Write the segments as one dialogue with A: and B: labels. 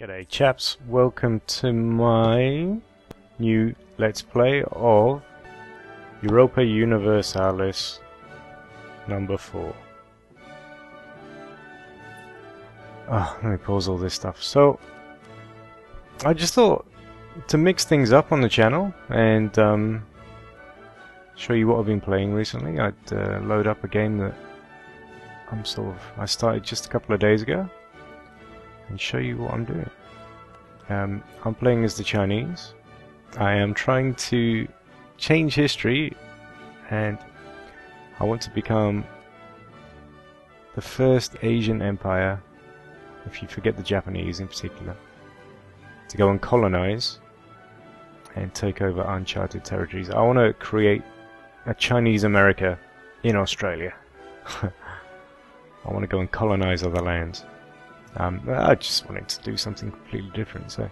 A: G'day chaps, welcome to my new Let's Play of Europa Universalis number 4. Let me pause all this stuff. So, I just thought to mix things up on the channel and show you what I've been playing recently. I'd load up a game that I started just a couple of days ago and show you what I'm doing. I'm playing as the Chinese. I am trying to change history and I want to become the first Asian empire, if you forget the Japanese in particular, to go and colonize and take over uncharted territories. I want to create a Chinese America in Australia. I want to go and colonize other lands. I just wanted to do something completely different, so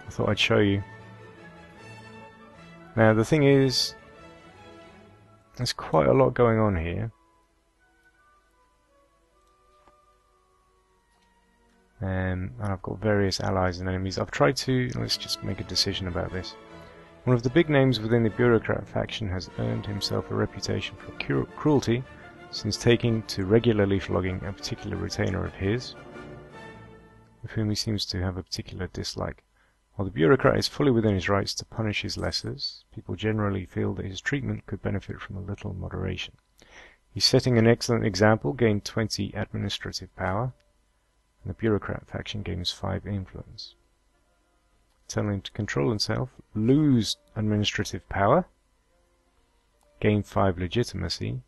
A: I thought I'd show you. Now the thing is, there's quite a lot going on here. And I've got various allies and enemies. I've tried to, let's just make a decision about this. One of the big names within the bureaucrat faction has earned himself a reputation for cruelty since taking to regularly flogging a particular retainer of his, with whom he seems to have a particular dislike. While the bureaucrat is fully within his rights to punish his lessers, people generally feel that his treatment could benefit from a little moderation. He's setting an excellent example, gained 20 administrative power, and the bureaucrat faction gains 5 influence. Tell him to control himself, lose administrative power, gain 5 legitimacy.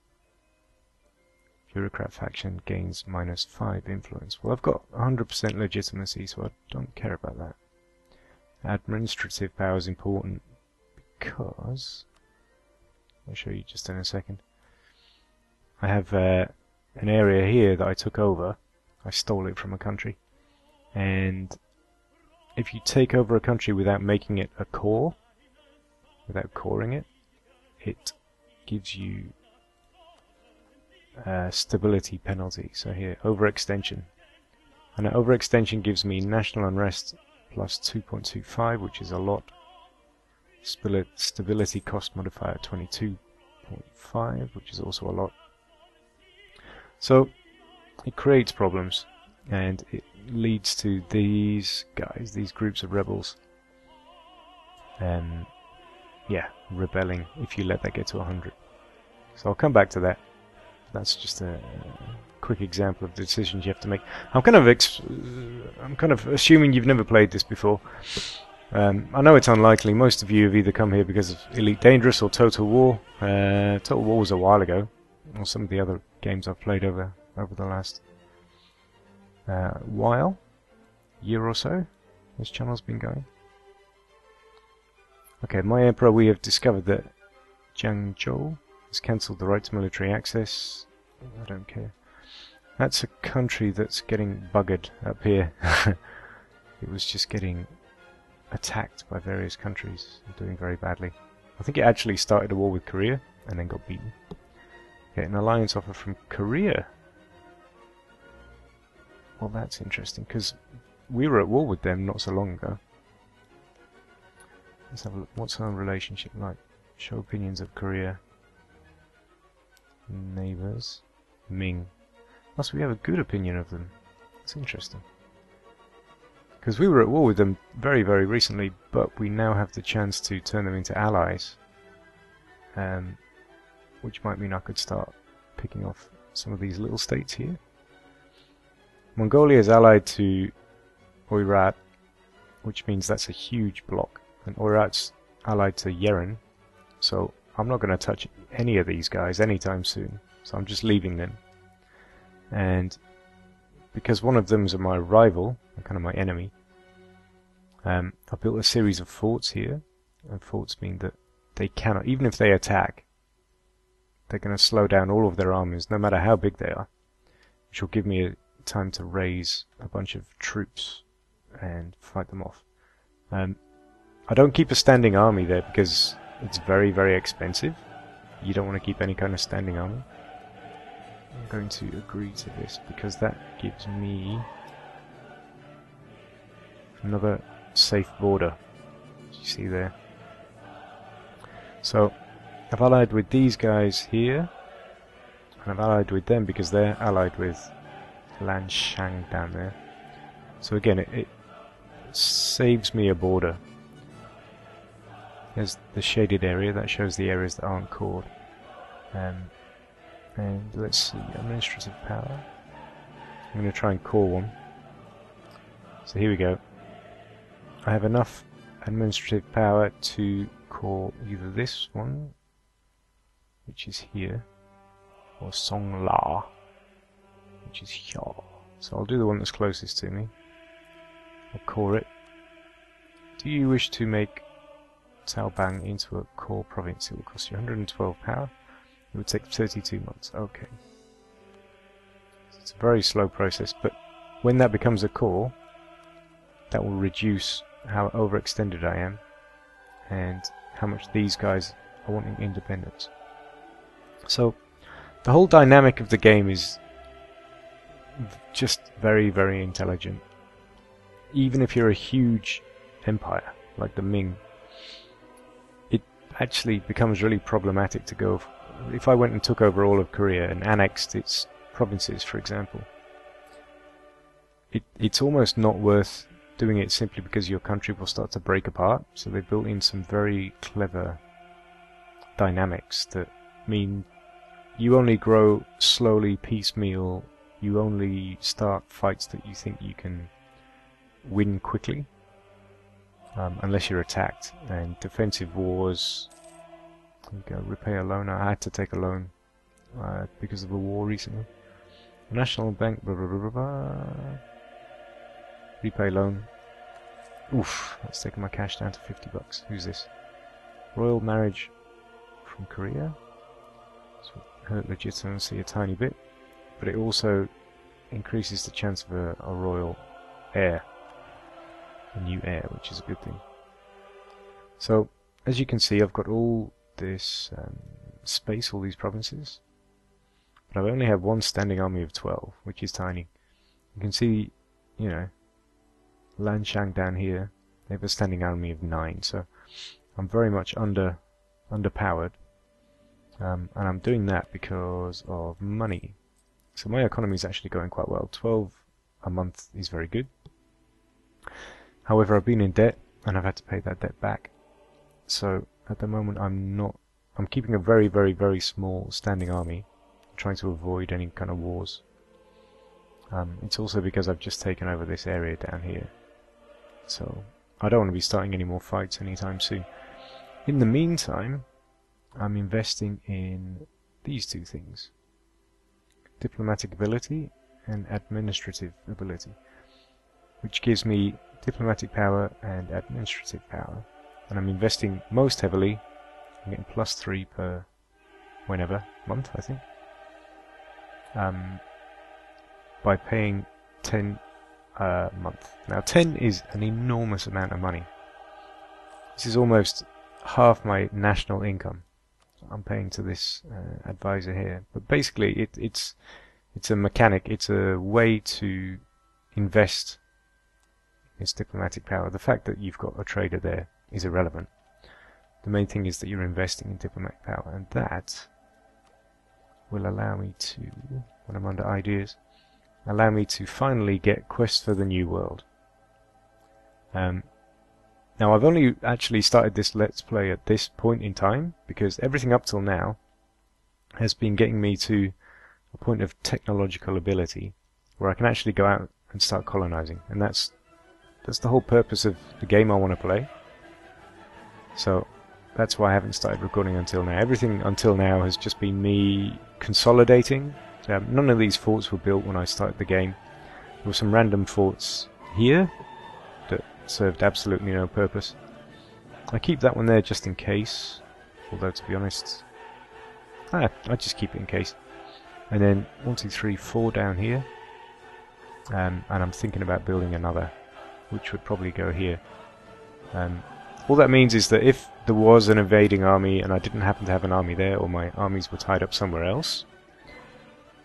A: Bureaucrat faction gains -5 influence. Well, I've got 100% legitimacy, so I don't care about that. Administrative power is important because I'll show you just in a second. I have an area here that I took over. I stole it from a country, and if you take over a country without making it a core, without coring it, it gives you stability penalty. So here, overextension, and an overextension gives me national unrest plus 2.25, which is a lot. Stability cost modifier 22.5, which is also a lot. So it creates problems, and it leads to these guys, these groups of rebels, rebelling if you let that get to 100. So I'll come back to that. That's just a quick example of the decisions you have to make. I'm kind of assuming you've never played this before. I know it's unlikely. Most of you have either come here because of Elite Dangerous or Total War. Total War was a while ago, or some of the other games I've played over the last year or so. This channel's been going. Okay, my emperor. We have discovered that Jiangzhou has cancelled the right to military access. I don't care. That's a country that's getting buggered up here. It was just getting attacked by various countries and doing very badly. I think it actually started a war with Korea and then got beaten. Okay, an alliance offer from Korea. Well, that's interesting because we were at war with them not so long ago. Let's have a look. What's our relationship like? Show opinions of Korea. Neighbours. Ming. Must we have a good opinion of them? That's interesting. Because we were at war with them very, very recently, but we now have the chance to turn them into allies. Which might mean I could start picking off some of these little states here. Mongolia is allied to Oirat, which means that's a huge block. And Oirat's allied to Yeren, so I'm not going to touch any of these guys anytime soon. So I'm just leaving them. And because one of them is my rival, kind of my enemy, I built a series of forts here. And forts mean that they cannot, even if they attack, they're going to slow down all of their armies, no matter how big they are. Which will give me time to raise a bunch of troops and fight them off. I don't keep a standing army there because it's very, very expensive. You don't want to keep any kind of standing army. I'm going to agree to this because that gives me another safe border, as you see there. So I've allied with these guys here, and I've allied with them because they're allied with Lanshang down there. So again, it saves me a border. There's the shaded area that shows the areas that aren't called. And let's see, administrative power. I'm going to try and call one. So here we go. I have enough administrative power to call either this one, which is here, or Songla, which is here. So I'll do the one that's closest to me. I'll core it. Do you wish to make Taobang into a core province? It will cost you 112 power. It would take 32 months. Okay. It's a very slow process, but when that becomes a core, that will reduce how overextended I am and how much these guys are wanting independence. So the whole dynamic of the game is just very, very intelligent. Even if you're a huge empire like the Ming, it actually becomes really problematic to go. If I went and took over all of Korea and annexed its provinces, for example, it's almost not worth doing it simply because your country will start to break apart. So they built in some very clever dynamics that mean you only grow slowly, piecemeal. You only start fights that you think you can win quickly, unless you're attacked. And defensive wars, there you go, repay a loan. I had to take a loan because of a war recently. National Bank, blah, blah, blah, blah, blah. Repay loan. Oof, that's taken my cash down to 50 bucks. Who's this? Royal marriage from Korea. So hurt legitimacy a tiny bit, but it also increases the chance of a royal heir, a new heir, which is a good thing. So, as you can see, I've got all this space, all these provinces, but I only have one standing army of 12, which is tiny. You can see, you know, Lanshang down here, they have a standing army of 9, so I'm very much underpowered, and I'm doing that because of money. So my economy is actually going quite well. 12 a month is very good. However, I've been in debt and I've had to pay that debt back. So at the moment I'm keeping a very, very, very small standing army, trying to avoid any kind of wars. It's also because I've just taken over this area down here. So I don't want to be starting any more fights anytime soon. In the meantime, I'm investing in these two things: diplomatic ability and administrative ability, which gives me diplomatic power and administrative power. And I'm investing most heavily. I'm getting +3 per whenever month, I think, by paying 10 a month. Now 10 is an enormous amount of money. This is almost half my national income I'm paying to this advisor here. But basically it's a mechanic, it's a way to invest its diplomatic power. The fact that you've got a trader there is irrelevant. The main thing is that you're investing in diplomatic power, and that will allow me to, when I'm under ideas, allow me to finally get quests for the New World. Now I've only actually started this Let's Play at this point in time, because everything up till now has been getting me to a point of technological ability where I can actually go out and start colonizing, and that's the whole purpose of the game I want to play. So that's why I haven't started recording until now. Everything until now has just been me consolidating. None of these forts were built when I started the game. There were some random forts here that served absolutely no purpose. I keep that one there just in case, although to be honest, I just keep it in case. And then 1, 2, 3, 4 down here, and I'm thinking about building another, which would probably go here. All that means is that if there was an invading army and I didn't happen to have an army there, or my armies were tied up somewhere else,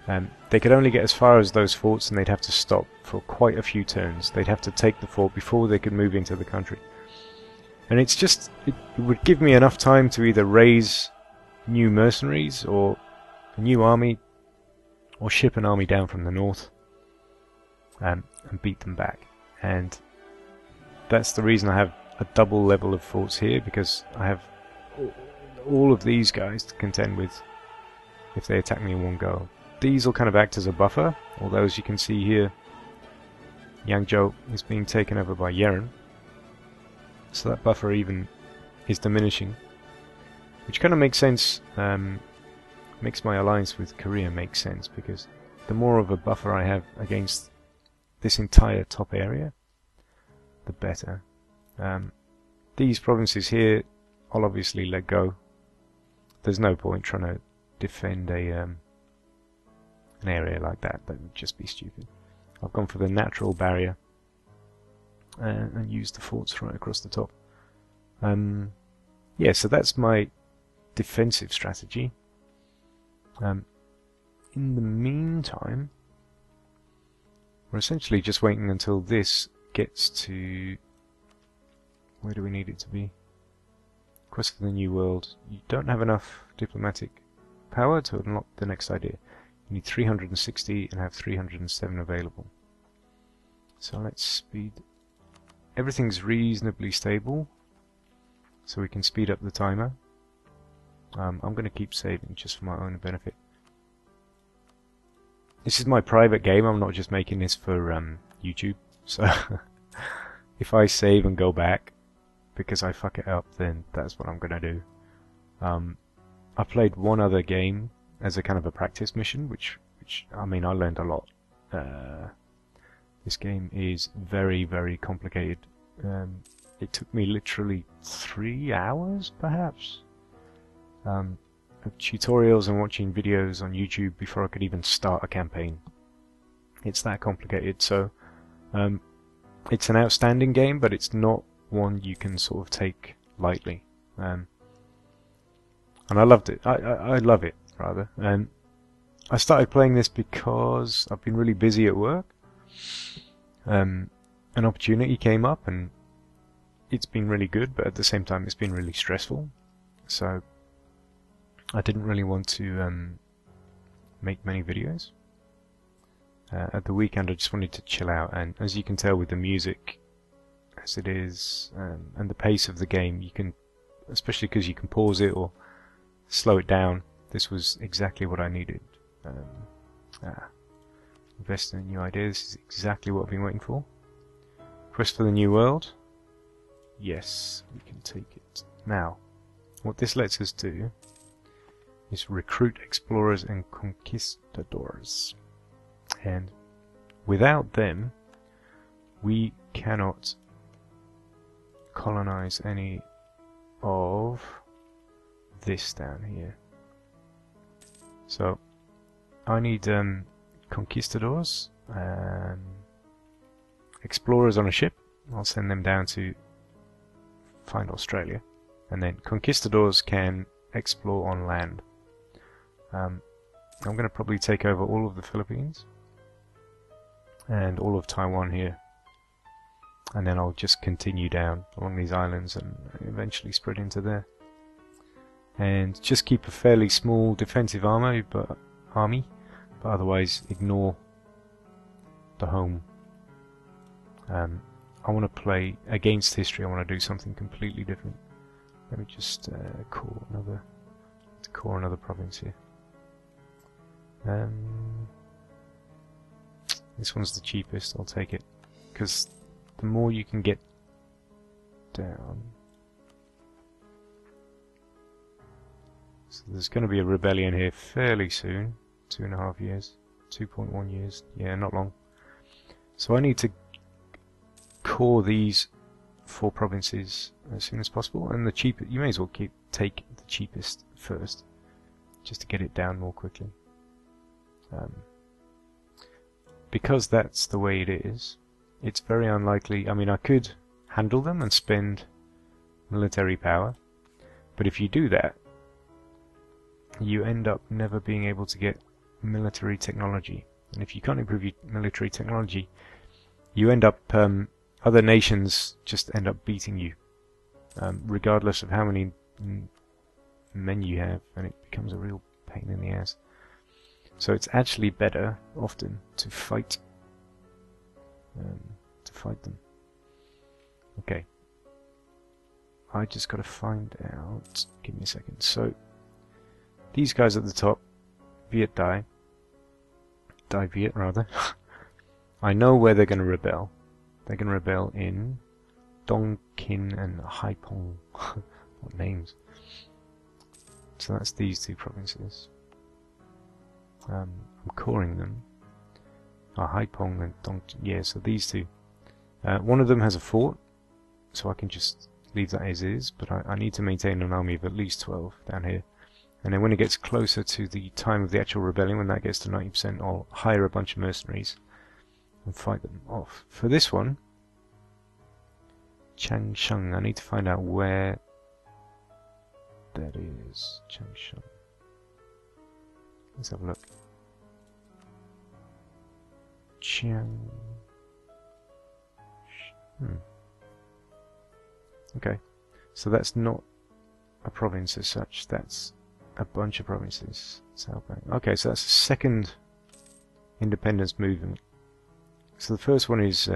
A: They could only get as far as those forts, and they'd have to stop for quite a few turns. They'd have to take the fort before they could move into the country. And it's just, it would give me enough time to either raise new mercenaries or a new army, or ship an army down from the north and beat them back. And that's the reason I have a double level of forts here, because I have all of these guys to contend with if they attack me in one go. These will kind of act as a buffer, although as you can see here, Yangzhou is being taken over by Yeren, so that buffer even is diminishing, which kind of makes sense. Makes my alliance with Korea make sense, because the more of a buffer I have against this entire top area, the better. These provinces here, I'll obviously let go. There's no point trying to defend an area like that. That would just be stupid. I've gone for the natural barrier and used the forts right across the top. Yeah, so that's my defensive strategy. In the meantime, we're essentially just waiting until this gets to... Where do we need it to be? Quest for the New World. You don't have enough diplomatic power to unlock the next idea. You need 360 and have 307 available. So let's speed... Everything's reasonably stable, so we can speed up the timer. I'm going to keep saving just for my own benefit. This is my private game, I'm not just making this for YouTube, so if I save and go back because I fuck it up, then that's what I'm going to do. I played one other game as a kind of a practice mission, which I mean, I learned a lot. This game is very, very complicated. It took me literally 3 hours, perhaps, of tutorials and watching videos on YouTube before I could even start a campaign. It's that complicated, so it's an outstanding game, but it's not one you can sort of take lightly. And I loved it. I love it, rather. I started playing this because I've been really busy at work. An opportunity came up, and it's been really good, but at the same time it's been really stressful. So I didn't really want to make many videos. At the weekend I just wanted to chill out, and as you can tell with the music as it is, and the pace of the game, you can, especially because you can pause it or slow it down, this was exactly what I needed. Invest in new ideas, this is exactly what I've been waiting for. Quest for the New World. Yes, we can take it. Now, what this lets us do is recruit explorers and conquistadors. And without them, we cannot colonize any of this down here. So, I need conquistadors, explorers on a ship. I'll send them down to find Australia, and then conquistadors can explore on land. I'm going to probably take over all of the Philippines and all of Taiwan here, and then I'll just continue down along these islands and eventually spread into there, and just keep a fairly small defensive army, but otherwise ignore the home. I want to play against history. I want to do something completely different. Let me just core another province here. This one's the cheapest. I'll take it, because the more you can get down. So there's going to be a rebellion here fairly soon. 2.5 years, 2.1 years. Yeah, not long. So I need to core these 4 provinces as soon as possible, and the cheapest, you may as well take the cheapest first, just to get it down more quickly. Because that's the way it is, it's very unlikely. I mean, I could handle them and spend military power, but if you do that, you end up never being able to get military technology. And if you can't improve your military technology, you end up, other nations just end up beating you, regardless of how many men you have, and it becomes a real pain in the ass. So it's actually better, often, to fight them. Okay. I just gotta find out. Give me a second. So, these guys at the top, Viet Dai Viet rather, I know where they're gonna rebel. They're gonna rebel in Dong Kin and Haiphong. What names? So that's these two provinces. I'm coring them. Haiphong and Dong. Yeah, so these two. One of them has a fort, so I can just leave that as is, but I need to maintain an army of at least 12 down here. And then when it gets closer to the time of the actual rebellion, when that gets to 90%, I'll hire a bunch of mercenaries and fight them off. For this one, Changsheng, I need to find out where that is. Changsheng. Let's have a look. Okay, so that's not a province as such, that's a bunch of provinces. Okay, so that's the second independence movement. So the first one is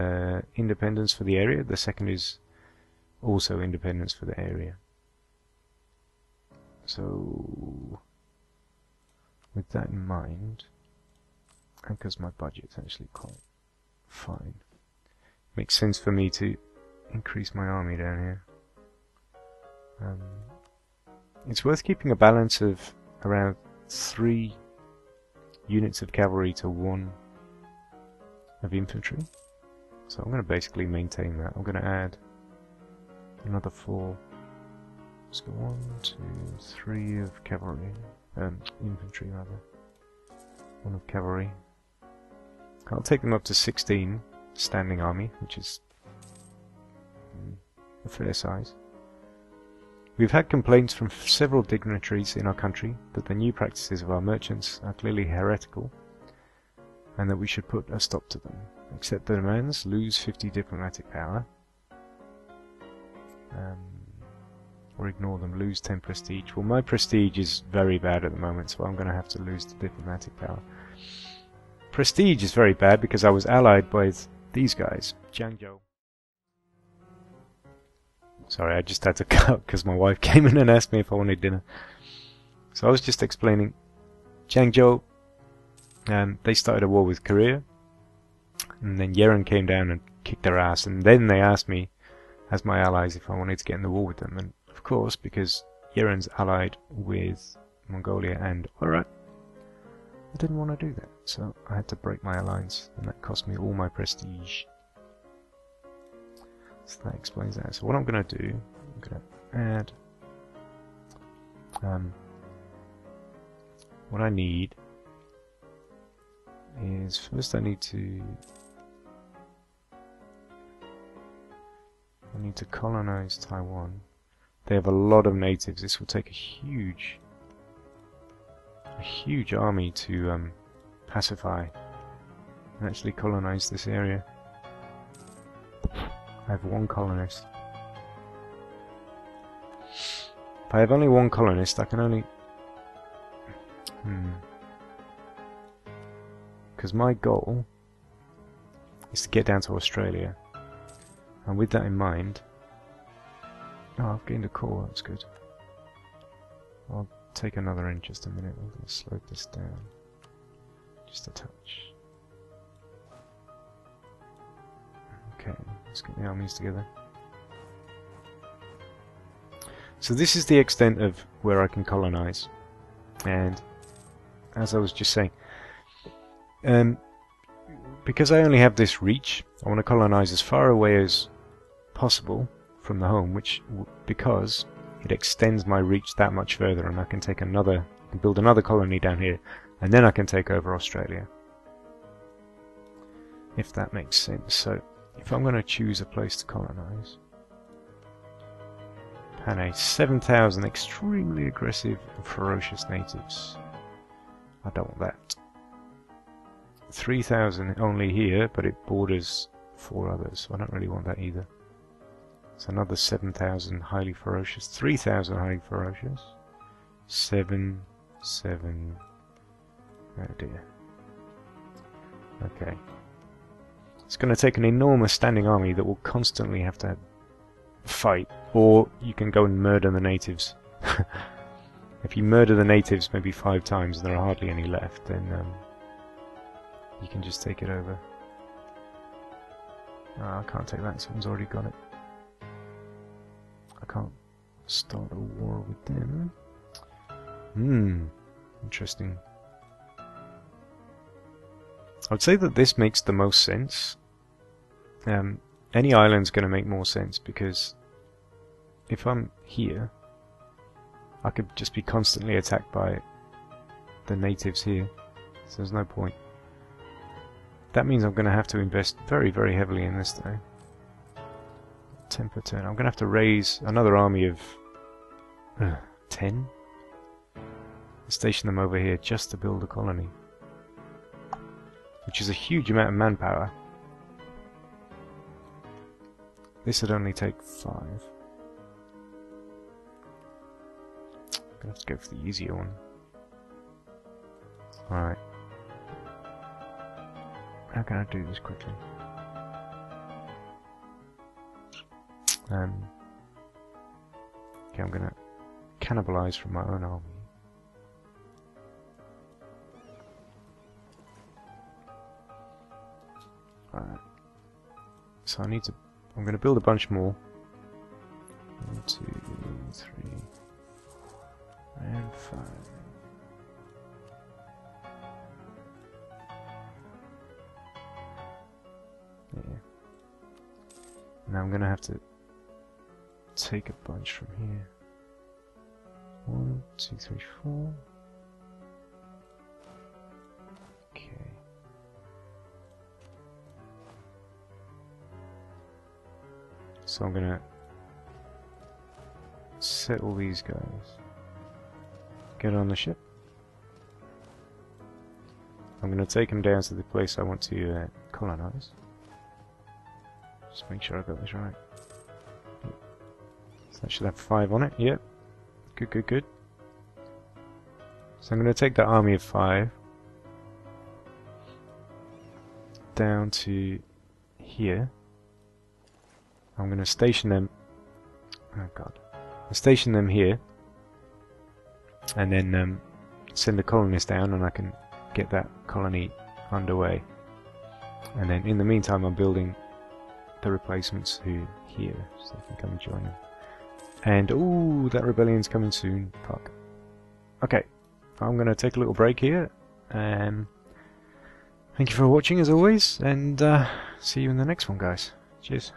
A: independence for the area, the second is also independence for the area. So, with that in mind, and because my budget's actually quite fine, makes sense for me to increase my army down here. It's worth keeping a balance of around 3 units of cavalry to 1 of infantry. So I'm going to basically maintain that. I'm going to add another 4. Let's go 1, 2, 3 of cavalry, infantry rather. 1 of cavalry. I'll take them up to 16 standing army, which is a fair size. We've had complaints from several dignitaries in our country that the new practices of our merchants are clearly heretical and that we should put a stop to them. Accept the demands, lose 50 diplomatic power, or ignore them, lose 10 prestige. Well, my prestige is very bad at the moment, so I'm going to have to lose the diplomatic power. Prestige is very bad because I was allied with these guys, Jiangzhou. Sorry, I just had to cut because my wife came in and asked me if I wanted dinner. So I was just explaining. Jiangzhou, they started a war with Korea, and then Yeran came down and kicked their ass, and then they asked me, as my allies, if I wanted to get in the war with them. And of course, because Yeran's allied with Mongolia and Oirat, I didn't want to do that, so I had to break my alliance, and that cost me all my prestige. So that explains that. So what I'm going to do, I'm going to add what I need is, first I need to colonize Taiwan. They have a lot of natives. This will take a huge army to pacify and actually colonize this area. I have 1 colonist. If I have only 1 colonist, I can only... Because my goal is to get down to Australia. And with that in mind... Oh, I've gained a core, that's good. I'll take another in just a minute. I'm going to slow this down. Just a touch. Okay, let's get the armies together. So this is the extent of where I can colonize, and as I was just saying, because I only have this reach, I want to colonize as far away as possible from the home, because it extends my reach that much further, and I can take build another colony down here, and then I can take over Australia, if that makes sense. So if I'm going to choose a place to colonize, Panay, 7,000 extremely aggressive and ferocious natives. I don't want that. 3,000 only here, but it borders 4 others, so I don't really want that either. So another 7,000 highly ferocious, 3,000 highly ferocious, 7, 7, oh dear. Okay. It's going to take an enormous standing army that will constantly have to fight, or you can go and murder the natives. If you murder the natives maybe 5 times and there are hardly any left, then you can just take it over. Oh, I can't take that, someone's already got it. I can't start a war with them. Interesting. I would say that this makes the most sense. Any island's going to make more sense, because if I'm here, I could just be constantly attacked by the natives here, so there's no point. That means I'm going to have to invest very, very heavily in this though. 10 per turn. I'm going to have to raise another army of 10? Station them over here just to build a colony, which is a huge amount of manpower. This would only take 5. I'm going to have to go for the easier one. Alright. How can I do this quickly? Okay, I'm going to cannibalize from my own army. Alright. So I need to... I'm going to build a bunch more. 1, 2, 3, and 5. Yeah. Now I'm going to have to take a bunch from here. 1, 2, 3, 4. Okay. So I'm going to set all these guys. Get on the ship. I'm going to take them down to the place I want to colonize. Just make sure I got this right. So that should have 5 on it. Yep. Good, good, good. So I'm going to take that army of 5 down to here. I'm going to station them. Oh god. I'll station them here, and then send a colonist down, and I can get that colony underway. And then in the meantime, I'm building the replacements who here, so they can come and join them. And ooh, that rebellion's coming soon. Fuck. Okay, I'm going to take a little break here. Thank you for watching as always, and see you in the next one, guys. Cheers.